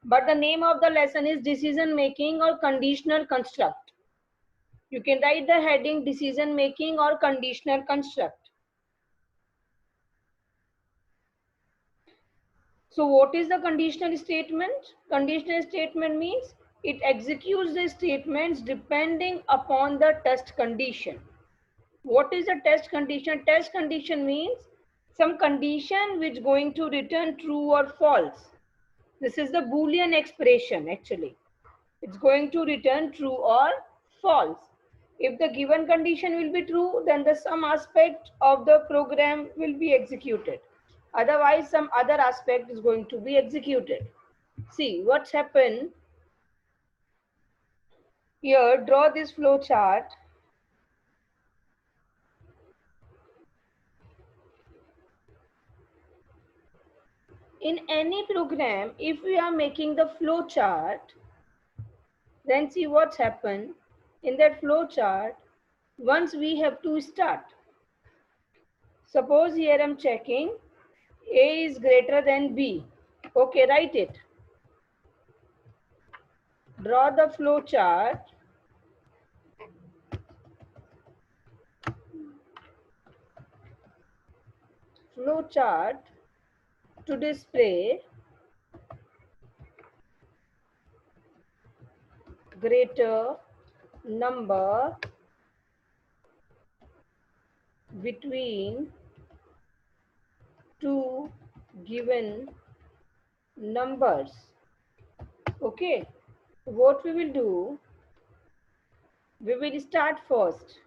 but the name of the lesson is decision making or conditional construct. You can write the heading decision making or conditional construct. So what is the conditional statement? Conditional statement means it executes the statements depending upon the test condition. What is the test condition? Test condition means some condition which going to return true or false. This is the Boolean expression actually. It's going to return true or false. If the given condition will be true, then the some aspect of the program will be executed. Otherwise, some other aspect is going to be executed. See what's happened here. Draw this flow chart. In any program, if we are making the flow chart, then see what's happened in that flow chart. Once we have to start. Suppose here I'm checking A is greater than B. Okay, write it. Draw the flow chart. Flow chart to display greater number between two given numbers. Okay, what we will do, we will start first.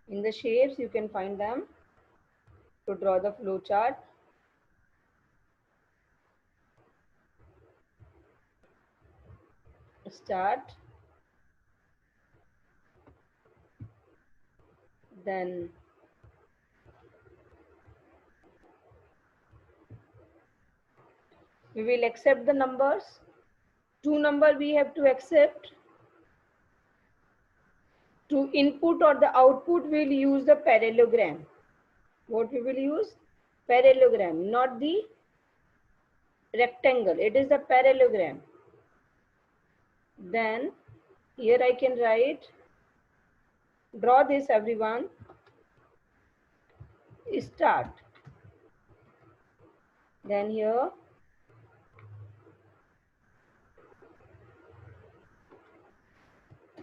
In the shapes you can find them to draw the flow chart. Start, then we will accept the numbers. Two number we have to accept. To input or the output we'll use the parallelogram. What we will use? Parallelogram, not the rectangle. It is the parallelogram. Then here I can write, draw this everyone. Start. Then here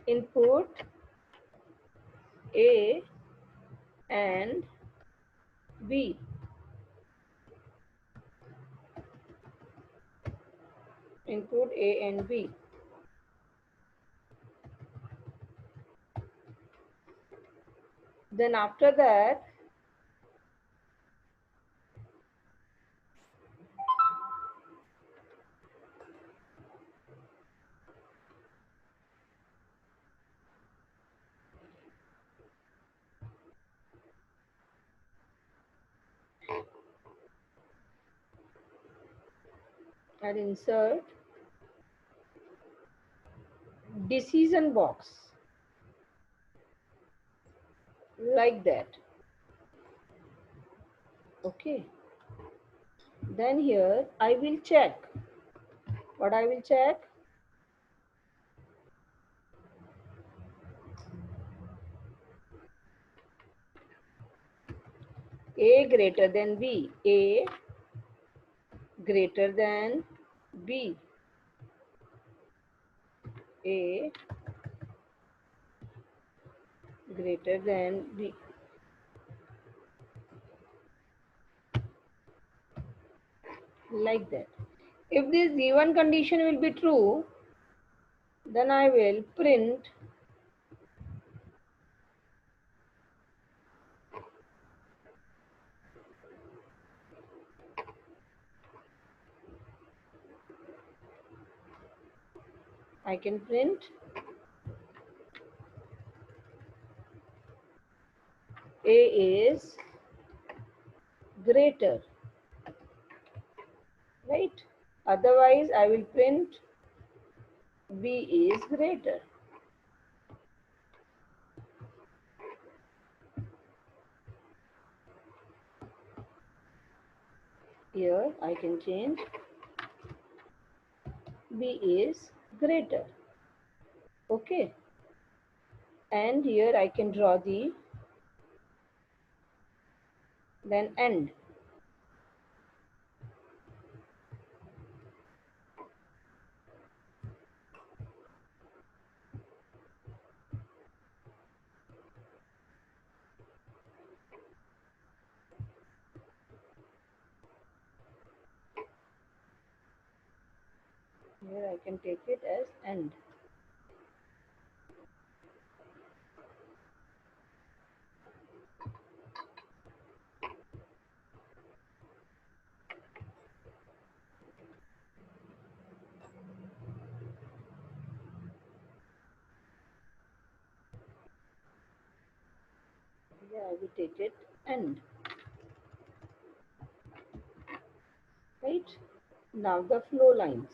input A and B. Input A and B. Then after that, I'll insert decision box like that. Okay. Then here I will check. What I will check? A greater than B. A greater than B. A greater than B. Like that. If this given condition will be true, then I will print I can print A is greater, right? Otherwise, I will print B is greater. here I can change B is greater. Okay. And here I can draw the then end. Here I can take it as end. Here I will take it end. Right? Now the flow lines.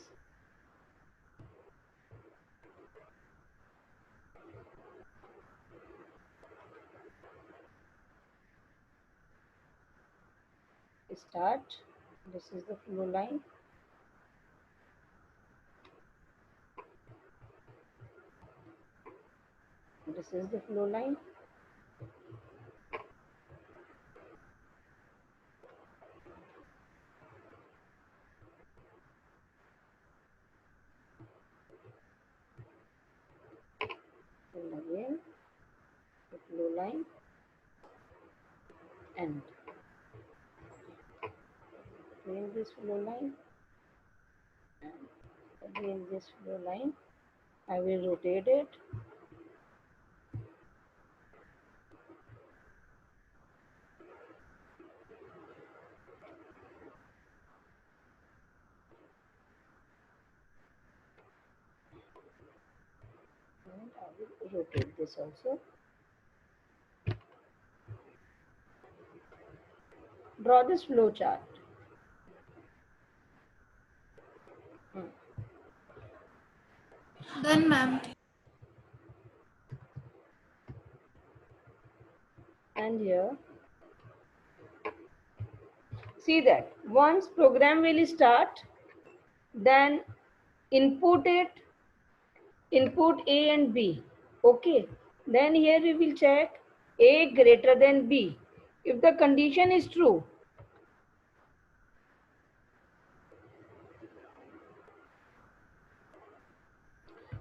Start. This is the flow line. This is the flow line. And again the flow line end. Again this flow line and again this flow line. I will rotate it. And I will rotate this also. Draw this flow chart. Done, ma'am. And here, see that once program will start, then input it, input A and B. Okay. Then here we will check A greater than B. If the condition is true,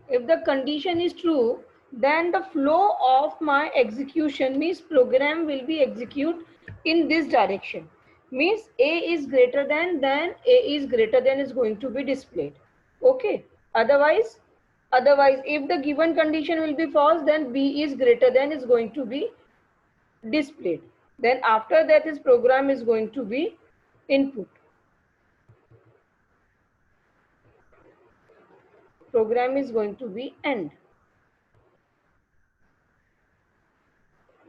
if the condition is true, then the flow of my execution means program will be executed in this direction. Means A is greater than, then A is greater than is going to be displayed. Okay. Otherwise, if the given condition will be false, then B is greater than is going to be displayed. Then after that, this program is going to be input. Program is going to be end.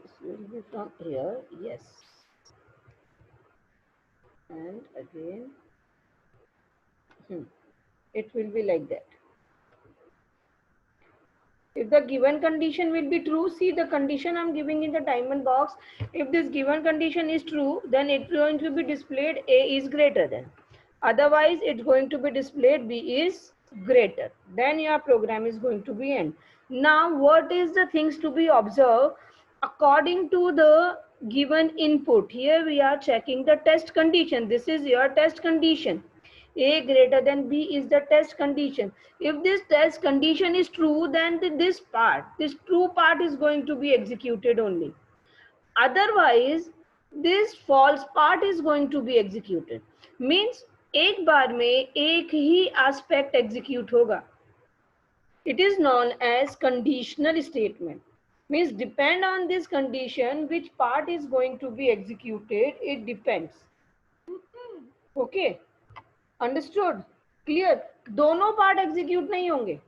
This will be from here, yes. And again, it will be like that. If the given condition will be true, see the condition I'm giving in the diamond box. If this given condition is true, then it's going to be displayed A is greater than. Otherwise, it's going to be displayed B is greater. Then your program is going to be end. Now, what is the things to be observed? According to the given input, here we are checking the test condition. This is your test condition. A greater than B is the test condition. If this test condition is true, then this true part is going to be executed only. Otherwise, this false part is going to be executed. Means एक बार में एक ही aspect execute होगा. It is known as conditional statement. Means depend on this condition, which part is going to be executed, it depends. Okay. Understood? Clear? दोनों part execute नहीं होंगे.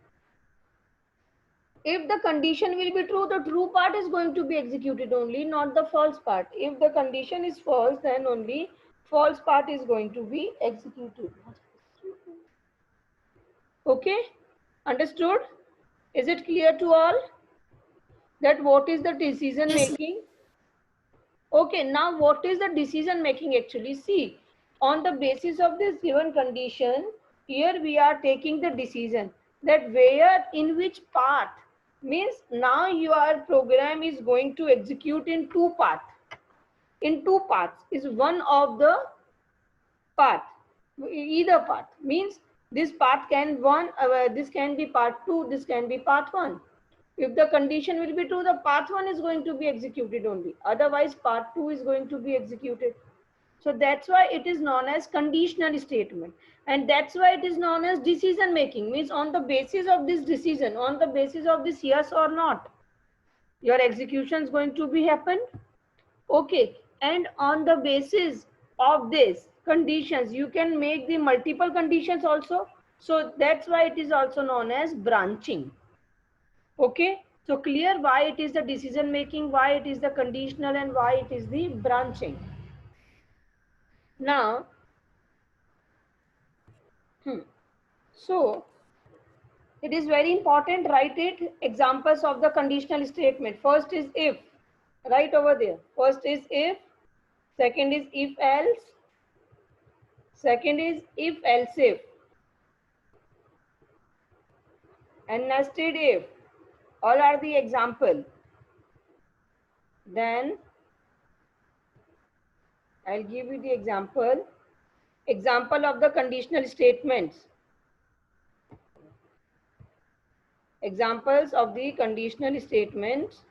If the condition will be true, the true part is going to be executed only, not the false part. If the condition is false, then only false part is going to be executed. Okay? Understood? Is it clear to all? That what is the decision making? Okay, now what is the decision making actually? See, On the basis of this given condition, here we are taking the decision that where in which path, means now your program is going to execute in two paths. In two paths is one of the path, either path, means this path can this can be path 2, this can be path 1. If the condition will be true, the path 1 is going to be executed only, otherwise path 2 is going to be executed. So that's why it is known as conditional statement, and that's why it is known as decision making, means on the basis of this decision, on the basis of this yes or not, your execution is going to be happen. Okay, and on the basis of this conditions, you can make the multiple conditions also. So that's why it is also known as branching. Okay, so clear why it is the decision making, why it is the conditional, and why it is the branching. Now, so it is very important, write it, examples of the conditional statement. First is if, right over there. First is if, second is if else, second is if else if, and nested if. All are the example. Then I'll give you the example. Example of the conditional statements. Examples of the conditional statements.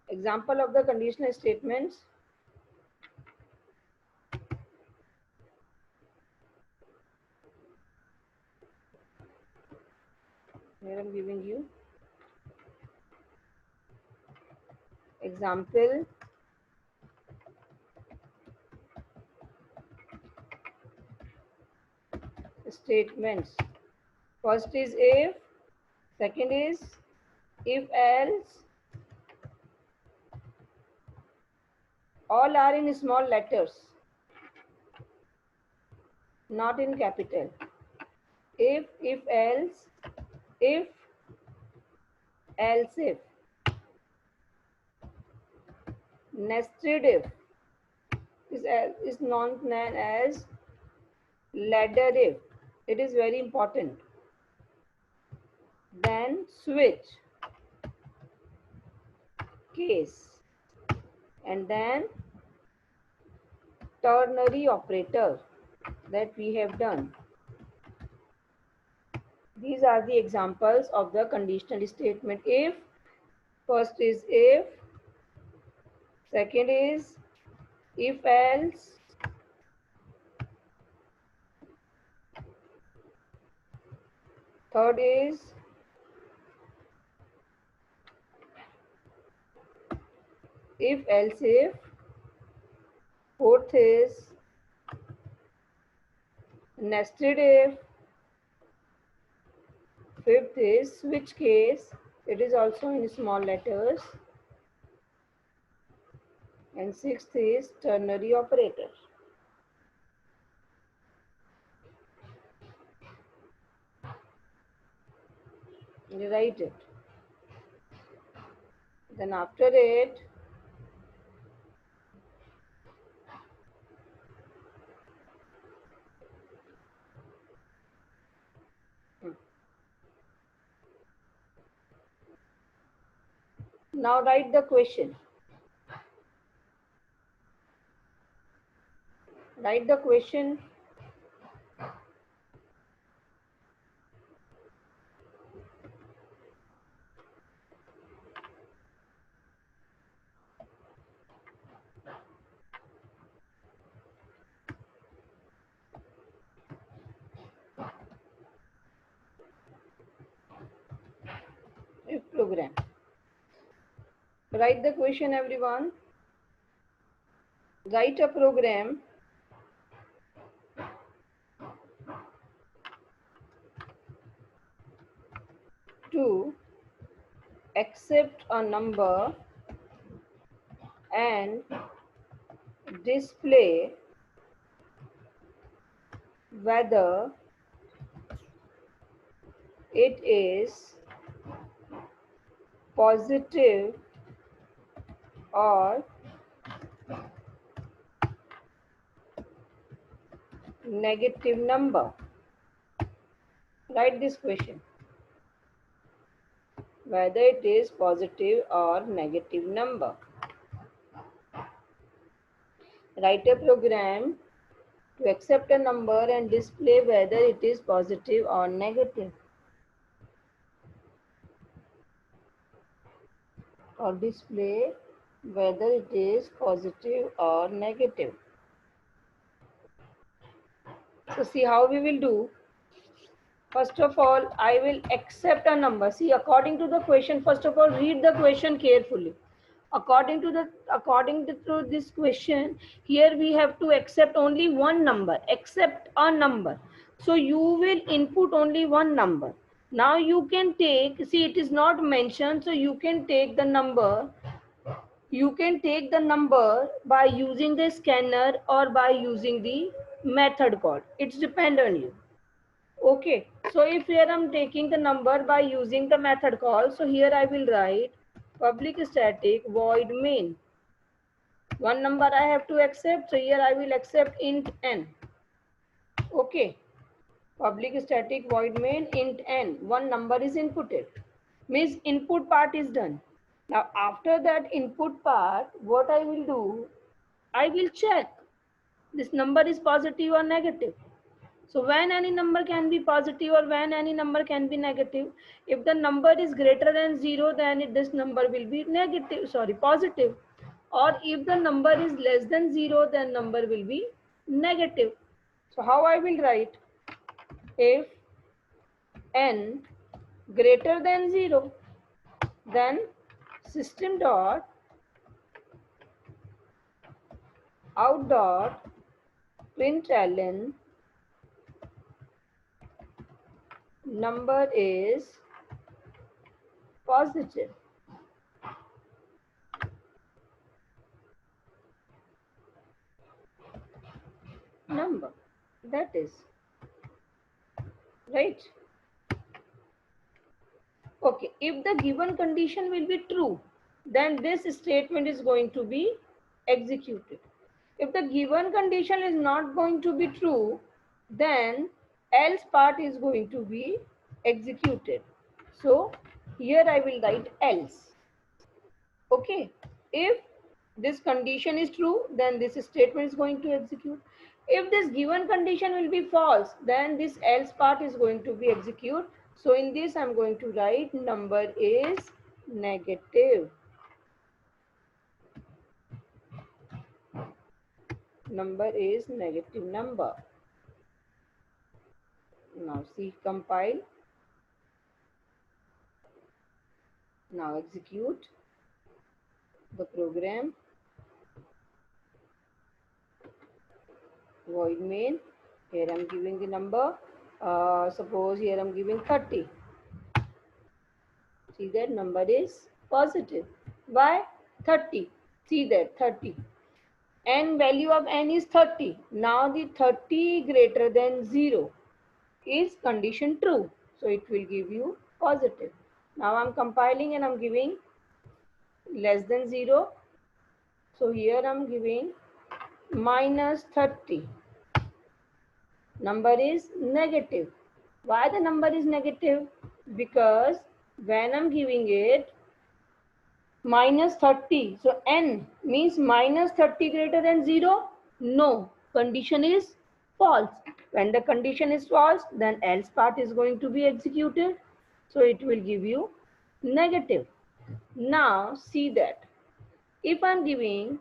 Example of the conditional statements. Here I'm giving you example statements. First is if, second is if else. All are in small letters, not in capital. If else, if else if. Nested if is known as ladder if. It is very important. Then switch case, and then ternary operator that we have done. These are the examples of the conditional statement. If, first is if, second is if else, third is if else if, fourth is nested if, fifth is switch case, it is also in small letters, and sixth is ternary operator. You write it. Then after it, now write the question. Write the question. If program. Write the question, everyone. Write a program to accept a number and display whether it is positive or negative number. Write this question, whether it is positive or negative number. Write a program to accept a number and display whether it is positive or negative. Or display whether it is positive or negative. So see how we will do. First of all, I will accept a number. See, according to the question, first of all, read the question carefully. According to this question, here we have to accept only one number, accept a number. So you will input only one number. Now you can take, see it is not mentioned, so you can take the number. You can take the number by using the scanner or by using the method code. It's depend on you. Okay, so if here I'm taking the number by using the method call, so here I will write public static void main. One number I have to accept, so here I will accept int n. Okay, public static void main int n. One number is inputted. Means input part is done. Now after that input part, what I will do, I will check this number is positive or negative. So when any number can be positive or when any number can be negative, if the number is greater than 0, then this number will be positive. Or if the number is less than 0, then number will be negative. So how I will write? If n greater than 0, then system dot out dot println number is positive. Number, that is right. Okay, if the given condition will be true, then this statement is going to be executed. If the given condition is not going to be true, then else part is going to be executed. So here I will write else. Okay, if this condition is true, then this statement is going to execute. If this given condition will be false, then this else part is going to be executed. So in this I'm going to write number is negative. Number is negative number. Now see, compile. Now execute the program. Void main. Here I'm giving the number. Suppose here I'm giving 30. See that number is positive. Why? 30. See that 30. N value of n is 30. Now the 30 greater than 0 is condition true. So it will give you positive. Now I'm compiling and I'm giving less than 0. So here I'm giving minus 30. Number is negative. Why the number is negative? Because when I'm giving it minus 30, so n means minus 30 greater than 0? No, condition is false. When the condition is false, then else part is going to be executed. So it will give you negative. Now see that if I'm giving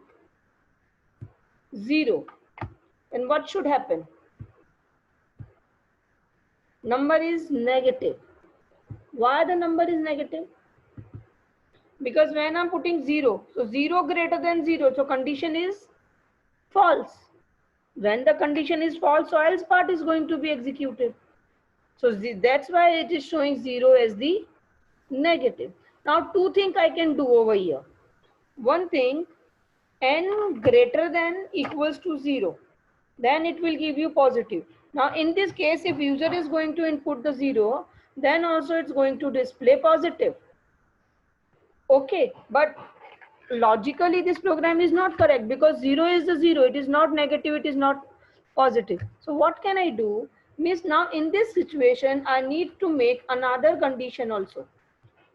0, then what should happen? Number is negative. Why the number is negative? Because when I'm putting 0, so 0 greater than 0, so condition is false. When the condition is false, so else part is going to be executed. So that's why it is showing 0 as the negative. Now two things I can do over here. One thing, n greater than equals to 0, then it will give you positive. Now in this case, if user is going to input the 0, then also it's going to display positive. Okay, but logically this program is not correct because 0 is the 0. It is not negative, it is not positive. So what can I do? Means now in this situation, I need to make another condition also.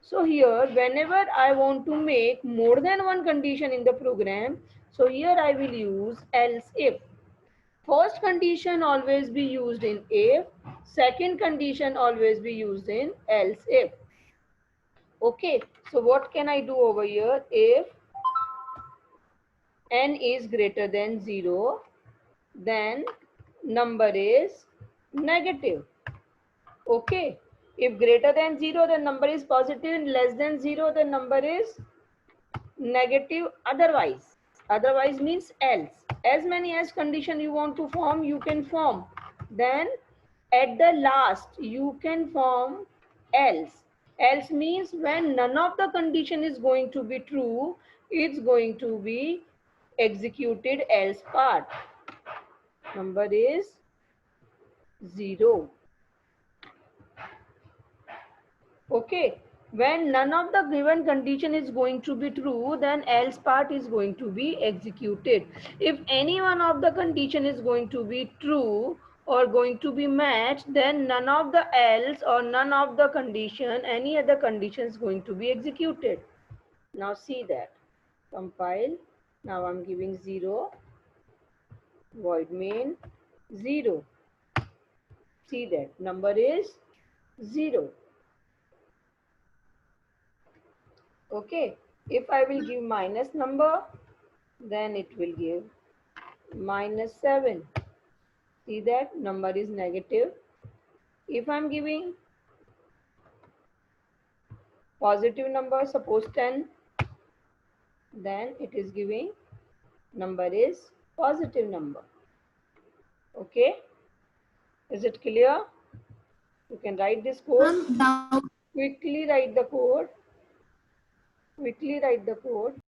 So here, whenever I want to make more than one condition in the program, so here I will use else if. First condition always be used in if, second condition always be used in else if. Okay, so what can I do over here? If n is greater than 0, then number is negative. Okay, if greater than 0, then number is positive, less than 0, then number is negative. Otherwise means else. As many as condition you want to form, you can form. Then at the last, you can form else. Else means when none of the condition is going to be true, it's going to be executed else part. Number is 0. Okay, when none of the given condition is going to be true, then else part is going to be executed. If any one of the condition is going to be true or going to be matched, then none of the else or none of the condition, any other condition is going to be executed. Now see that. Compile. Now I'm giving 0, void main 0. See that number is 0. Okay, if I will give minus number, then it will give -7. See that number is negative. If I'm giving positive number, suppose 10, then it is giving number is positive number. Okay, is it clear? You can write this code. Now Quickly write the code. Quickly write the code.